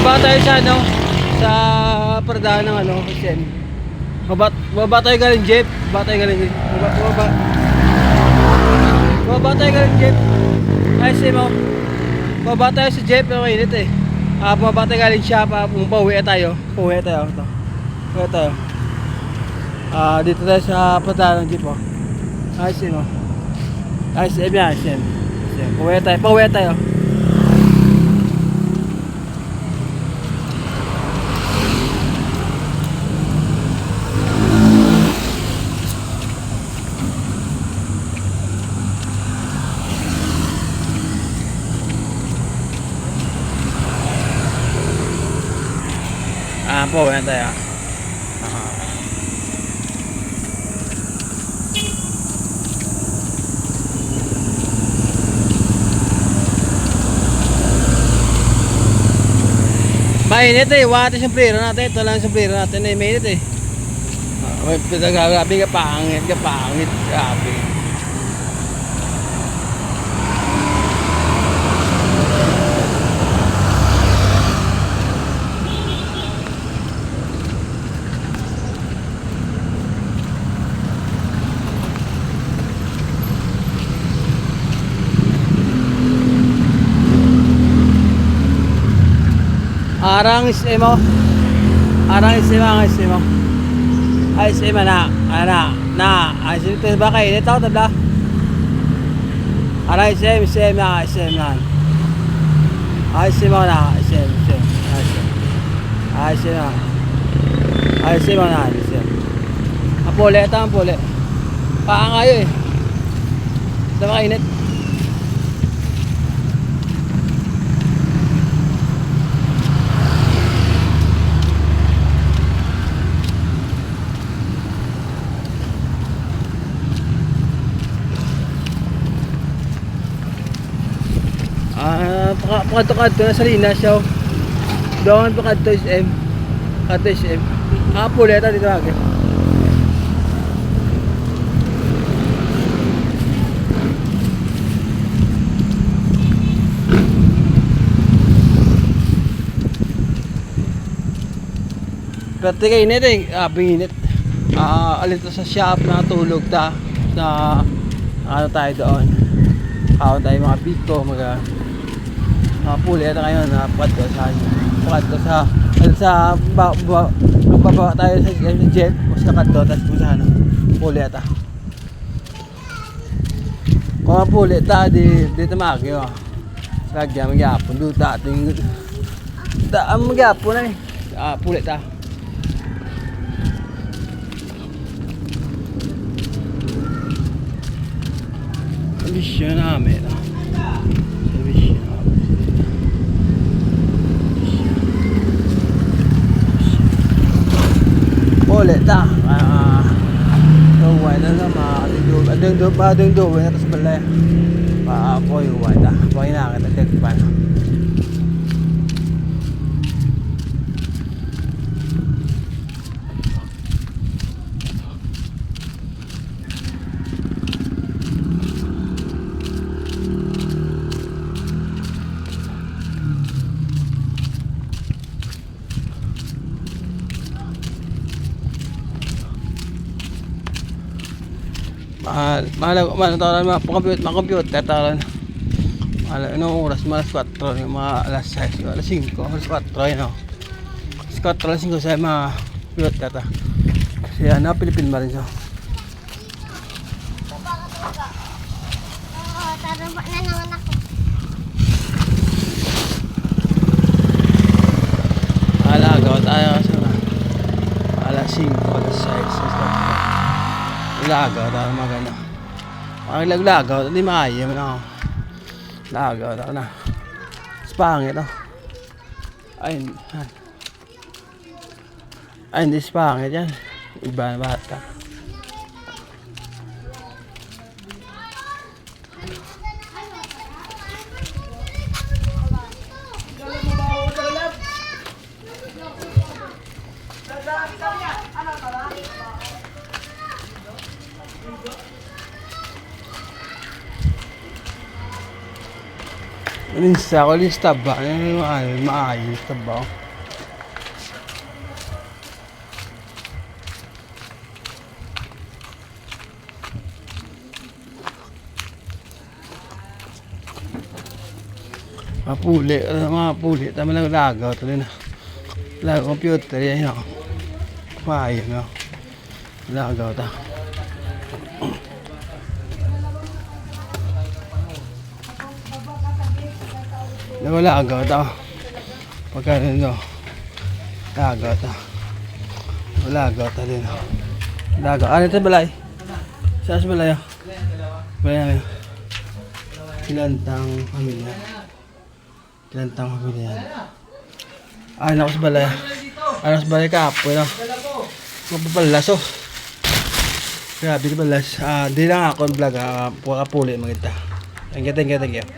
Baba tayo sa ano, sa paradahan ng ano, Sen. Baba tayo galing jeep. Baba tayo galing jeep. Baba tayo galing jeep. Ay, mo. Baba tayo sa jeep, pero mainit eh. Baba tayo galing shop, pauwi tayo. Pauwi tayo. Ito. Pauwi tayo. Dito tayo sa paradahan ng jeep, oh. Ay, mo. Ay, yan, Sen. Pauwi tayo. Pauwi tayo. Mainit eh, wala natin sombrero natin. Ito lang sombrero natin eh, mainit eh. Grabe ka pangit. Grabe. Arang isemo. Ay isema na. Ay isema ba kayo? Ito tabla. Arang isema. Ay isema na. Ay isema na. Apole. Paang kayo eh. Ito ba kainit? Pakadto na sa Linas siya. Doon pakadto SM. Puleta dito agad. Pero init eh, binginit. Alin to sa shop na tulog ta na ano tayo doon. Kaon tayo mga biko, puli ata ngayon, pakadto sa magbaba tayo sa jet o sa kadto, tapos kung saan puli ata kung puli ata dito magi o lagyan magyapon duta ating magyapon na eh puli ata kondisyon namin ulit huwag na nga adeng do na tas balay paapoy huwag na pagin na kita tagpan mahal computer taran mahal anong oras malas 4 yung mga alas 6 alas 5 alas 4 yun o alas 4 alas 5 sa mga pilot kata kasi ano Pilipin ba rin siya tarumpa na naman ako alagaw tayo kasi na alas 5 alas 6 lagaw tayo maganda ang laglagaw hindi maayam na lagaw tayo na spangit o ay hindi spangit yan iba na bata Lista ko, lista ba? Maayos, lista ba? Mga puli, tama lang lagaw, ito din. Lagaw computer, yan ako. Maayos, no? Lagaw, ta. Lagaw, ta. Pagka rin, no? Lagaw, ta. Lagaw, ta din, no? Lagaw. Ano ito, balay? Saan sa balay, oh? Balay, Kilantang pamilya. Kilantang pamilya. Ano ko sa balay? Ano sa balay ka? Pwede. Mapapalas, oh. Grabe ka balas. Di lang ako ang vlog. Puli maganda. Thank you.